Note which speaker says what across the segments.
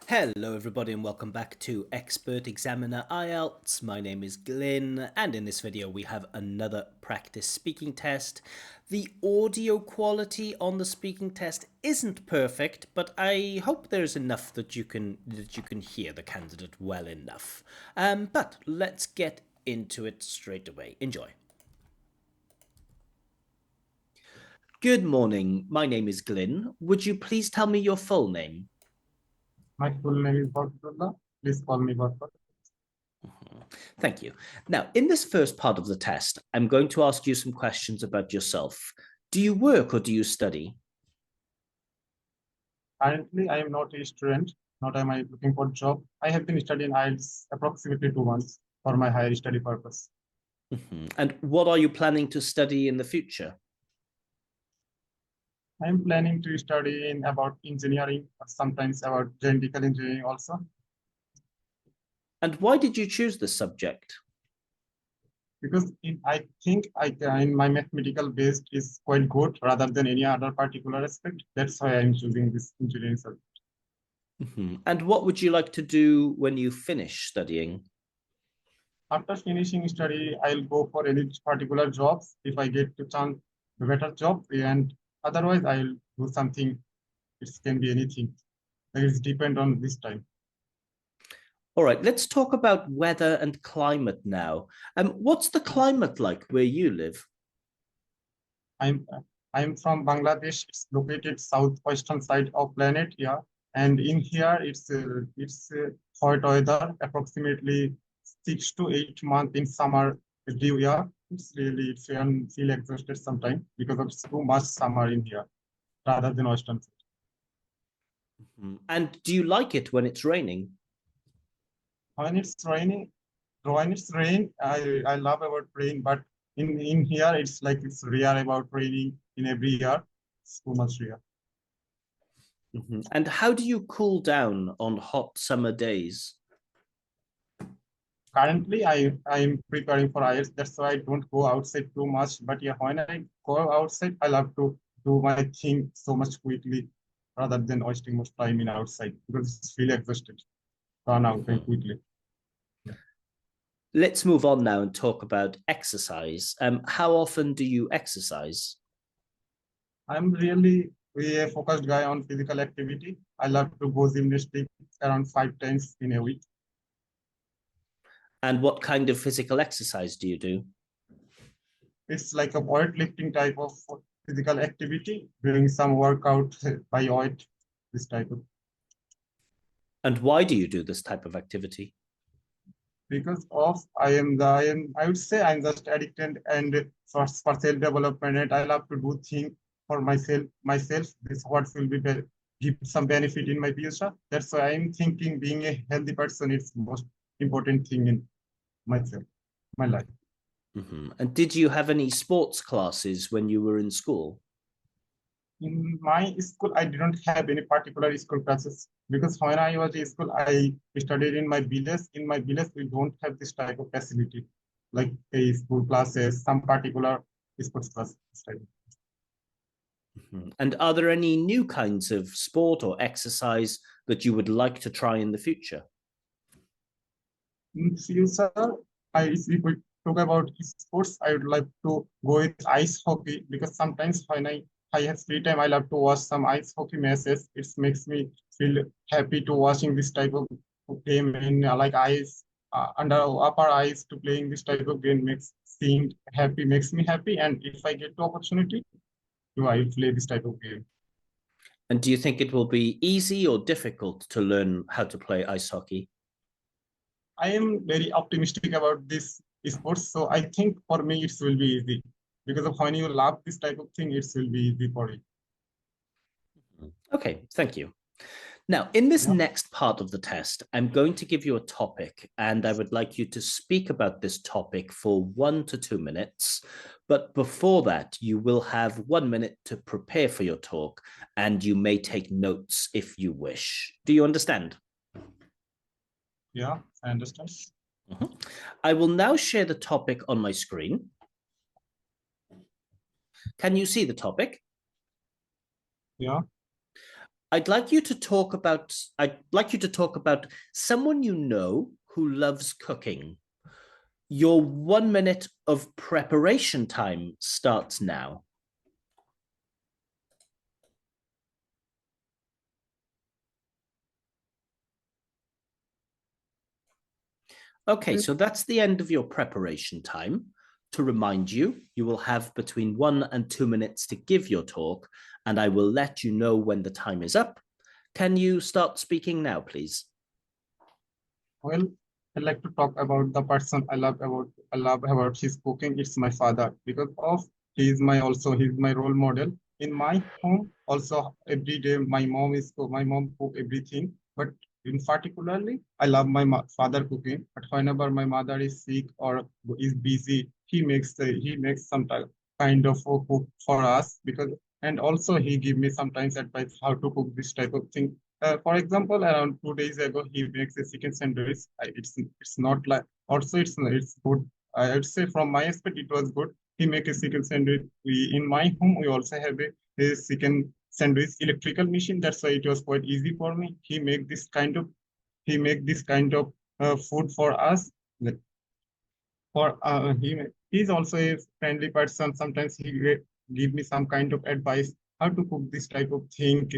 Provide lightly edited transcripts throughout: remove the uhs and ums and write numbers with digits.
Speaker 1: Hello everybody and welcome back to Expert Examiner IELTS. My name is Glyn and in this video we have another practice speaking test. The audio quality on the speaking test isn't perfect, but I hope there's enough that you can hear the candidate well enough. But let's get into it straight away. Enjoy. Good morning. My name is Glyn. Would you please tell me your full name?
Speaker 2: My full name is Borkat. Please call me Borkat.
Speaker 1: Thank you. Now, in this first part of the test, I'm going to ask you some questions about yourself. Do you work or do you study?
Speaker 2: Currently, I am not a student, not am I looking for job. I have been studying IELTS approximately 2 months for my higher study purpose.
Speaker 1: And what are you planning to study in the future?
Speaker 2: I am planning to study in about engineering, sometimes about genetic engineering also,
Speaker 1: And why did you choose this subject?
Speaker 2: because I think in my mathematical base is quite good rather than any other particular aspect. That's why I'm choosing this engineering subject.
Speaker 1: And what would you like to do when you finish studying?
Speaker 2: After finishing study, I'll go for any particular jobs if I get to chance a better job, and otherwise I'll do something. It can be anything. It depend on this time.
Speaker 1: All right, let's talk about weather and climate now. What's the climate like where you live?
Speaker 2: I'm I'm from Bangladesh. It's located southwestern side of planet. Yeah, and in here it's hot weather, approximately 6 to 8 months in summer. Yeah, it's feel exhausted sometimes because of too much summer in here rather than western.
Speaker 1: And do you like it when it's raining?
Speaker 2: When it's raining, when it's rain, I love about rain, but in here it's like it's rare about raining in every year. It's too much rare.
Speaker 1: And how do you cool down on hot summer days?
Speaker 2: Currently, I'm preparing for IELTS. That's why I don't go outside too much. But yeah, when I go outside, I love to do my thing so much quickly rather than wasting much time in outside because it's really exhausted, run out and quickly.
Speaker 1: Let's move on now and talk about exercise. How often do you exercise?
Speaker 2: I'm really a focused guy on physical activity. I love to go gymnastics around 5 times in a week.
Speaker 1: And what kind of physical exercise do you do?
Speaker 2: It's like a weightlifting type of physical activity, doing some workout by weight, this type of.
Speaker 1: And why do you do this type of activity?
Speaker 2: Because of I would say I'm just addicted and for self development, and I love to do things for myself. This what will be give some benefit in my future. That's why I'm thinking being a healthy person is most important thing in myself, my life.
Speaker 1: And did you have any sports classes when you were in school?
Speaker 2: In my school, I didn't have any particular school classes because when I was in school, I studied in my village. In my village, we don't have this type of facility like a school classes, some particular sports classes.
Speaker 1: And are there any new kinds of sport or exercise that you would like to try in the future?
Speaker 2: In future, if we talk about sports, I would like to go with ice hockey because sometimes when I have free time, I love to watch some ice hockey matches. It makes me feel happy to watching this type of game in like ice under upper ice to playing this type of game makes me happy. And if I get the opportunity, I will play this type of game.
Speaker 1: And do you think it will be easy or difficult to learn how to play ice hockey?
Speaker 2: I am very optimistic about this sports, so I think for me it will be easy because of when you love this type of thing, it will be easy for you.
Speaker 1: Okay, thank you. Now, in this
Speaker 2: Yeah.
Speaker 1: next part of the test, I'm going to give you a topic, and I would like you to speak about this topic for 1 to 2 minutes. But before that, you will have 1 minute to prepare for your talk, and you may take notes if you wish. Do you understand?
Speaker 2: Yeah, I understand.
Speaker 1: I will now share the topic on my screen. Can you see the topic?
Speaker 2: Yeah.
Speaker 1: I'd like you to talk about someone you know who loves cooking. Your 1 minute of preparation time starts now. Okay, so that's the end of your preparation time. To remind you, you will have between 1 and 2 minutes to give your talk, and I will let you know when the time is up. Can you start speaking now, please?
Speaker 2: Well, I like to talk about the person I love about his cooking. It's my father because of he's my role model. In my home, also every day my mom cook everything. But in particularly, I love my father cooking. But whenever my mother is sick or is busy, he makes some kind of cook for us because and also he give me sometimes advice how to cook this type of thing. For example, around 2 days ago, he makes a chicken sandwich. It's not like also it's good. I would say from my aspect it was good. He make a chicken sandwich. In my home we also have a chicken sandwich electrical machine. That's why it was quite easy for me. He make this kind of food for us. Like, for he's also a friendly person. Sometimes give me some kind of advice how to cook this type of thing.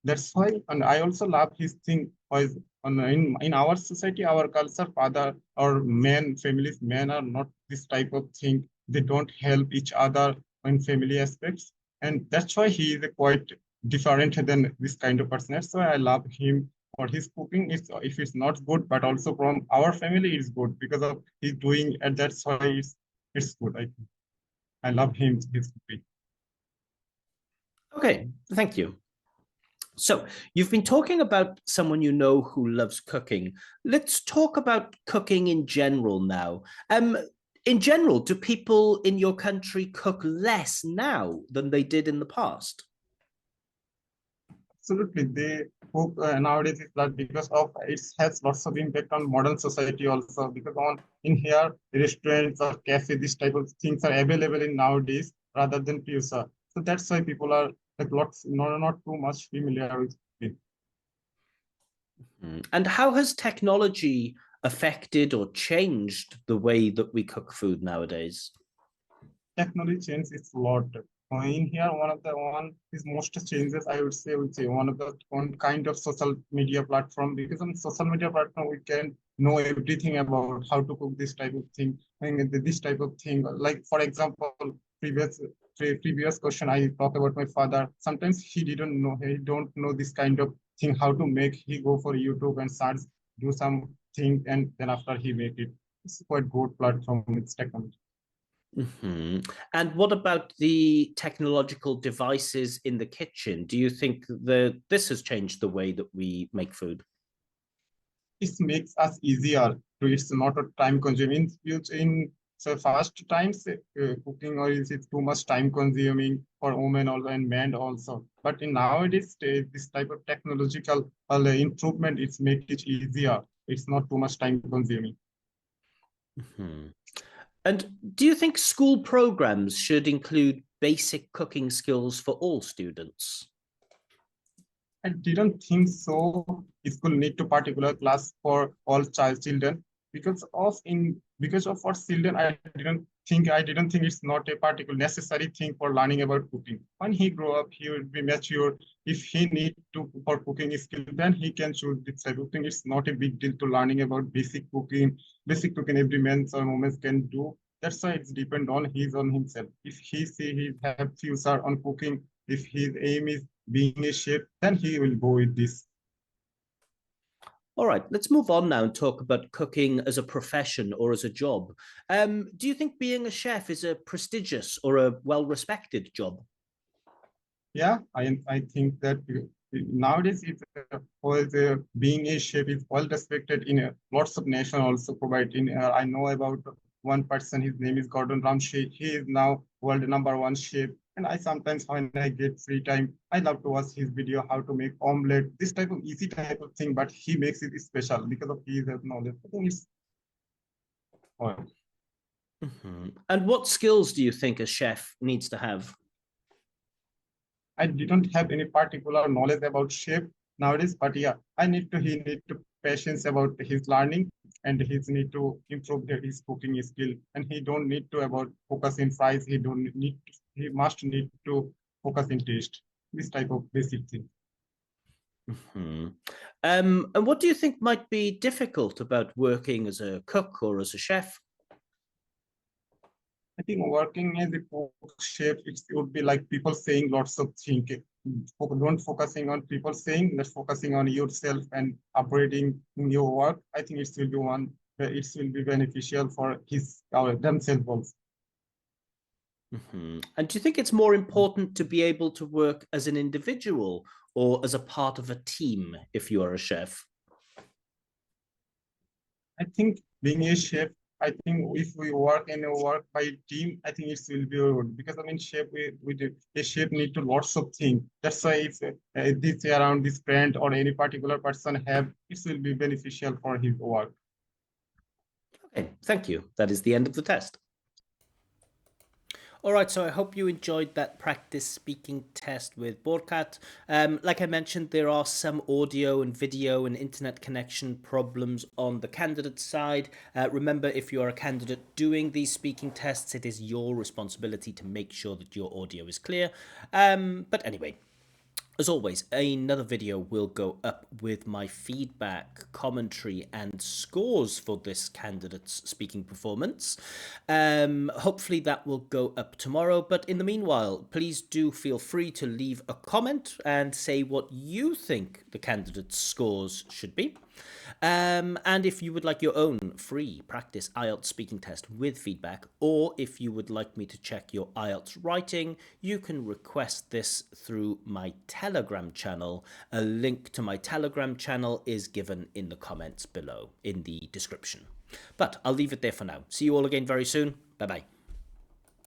Speaker 2: That's why, and I also love his thing. Was in our society, our culture, father or men families, men are not this type of thing. They don't help each other in family aspects, and that's why he is a quite different than this kind of person. That's why I love him for his cooking. Is if it's not good, but also from our family, it's good because of he's doing, and that's why it's good. I love him. His cooking.
Speaker 1: Okay, thank you. So, you've been talking about someone you know who loves cooking. Let's talk about cooking in general now. In general, do people in your country cook less now than they did in the past?
Speaker 2: Absolutely, they cook nowadays is that because of it has lots of impact on modern society also because on in here restaurants or cafe this type of things are available in nowadays rather than pizza. So that's why people are like lots not too much familiar with it.
Speaker 1: And how has technology affected or changed the way that we cook food nowadays?
Speaker 2: Technology changes its a lot. In here, one is most changes would say one of the one kind of social media platform because on social media platform we can know everything about how to cook this type of thing and this type of thing. Like for example, previous previous question I talk about my father. Sometimes he don't know this kind of thing how to make. He go for YouTube and search, do some thing, and then after he make it. It's quite good platform. It's technology.
Speaker 1: And what about the technological devices in the kitchen? Do you think that this has changed the way that we make food?
Speaker 2: It makes us easier to it's not a time consuming in so fast times cooking or is it too much time consuming for women also and men also but in nowadays this type of technological improvement it's make it easier. It's not too much time consuming.
Speaker 1: Mhm. And do you think school programs should include basic cooking skills for all students?
Speaker 2: I didn't think so. School need to particular class for all children because of for children. I didn't think it's not a particular necessary thing for learning about cooking. When he grow up, he will be mature. If he need to for cooking skill, then he can choose this type of thing. It's not a big deal to learning about basic cooking. Basic cooking every man or woman can do. That's why it's depend on himself. If he see he have future on cooking, if his aim is being a chef, then he will go with this.
Speaker 1: All right, let's move on now and talk about cooking as a profession or as a job. Do you think being a chef is a prestigious or a well respected job?
Speaker 2: Yeah, I think that nowadays it's was being a chef is well respected in lots of nation also provide in I know about one person, his name is Gordon Ramsay. He is now world number one chef. And I sometimes when I get free time, I love to watch his video how to make omelette, this type of easy type of thing, but he makes it special because of his knowledge. I think it's
Speaker 1: And what skills do you think a chef needs to have?
Speaker 2: I didn't have any particular knowledge about chef nowadays, but yeah, he need to patience about his learning, and he need to improve his cooking skill, and he don't need to about focus in size. He must need to focus in taste. This type of basic thing.
Speaker 1: Hmm. And what do you think might be difficult about working as a cook or as a chef?
Speaker 2: I think working as a cook chef, it would be like people saying lots of things. Don't focusing on people saying, let's focusing on yourself and upgrading your work. I think it will be it will be beneficial for themselves also.
Speaker 1: And do you think it's more important to be able to work as an individual or as a part of a team if you are a chef?
Speaker 2: I think being a chef, I think if we work in a work by team, I think it will be good because I mean, chef a chef need to lots of things. That's why if this around this friend or any particular person have, it will be beneficial for his work.
Speaker 1: Okay, thank you. That is the end of the test. All right, so I hope you enjoyed that practice speaking test with Borkat. Like I mentioned, there are some audio and video and internet connection problems on the candidate side. Remember, if you are a candidate doing these speaking tests, it is your responsibility to make sure that your audio is clear. But anyway, as always, another video will go up with my feedback, commentary, and scores for this candidate's speaking performance. Hopefully that will go up tomorrow, but in the meanwhile, please do feel free to leave a comment and say what you think the candidate's scores should be. And if you would like your own free practice IELTS speaking test with feedback, or if you would like me to check your IELTS writing, you can request this through my Telegram channel. A link to my Telegram channel is given in the comments below in the description. But I'll leave it there for now. See you all again very soon. Bye bye.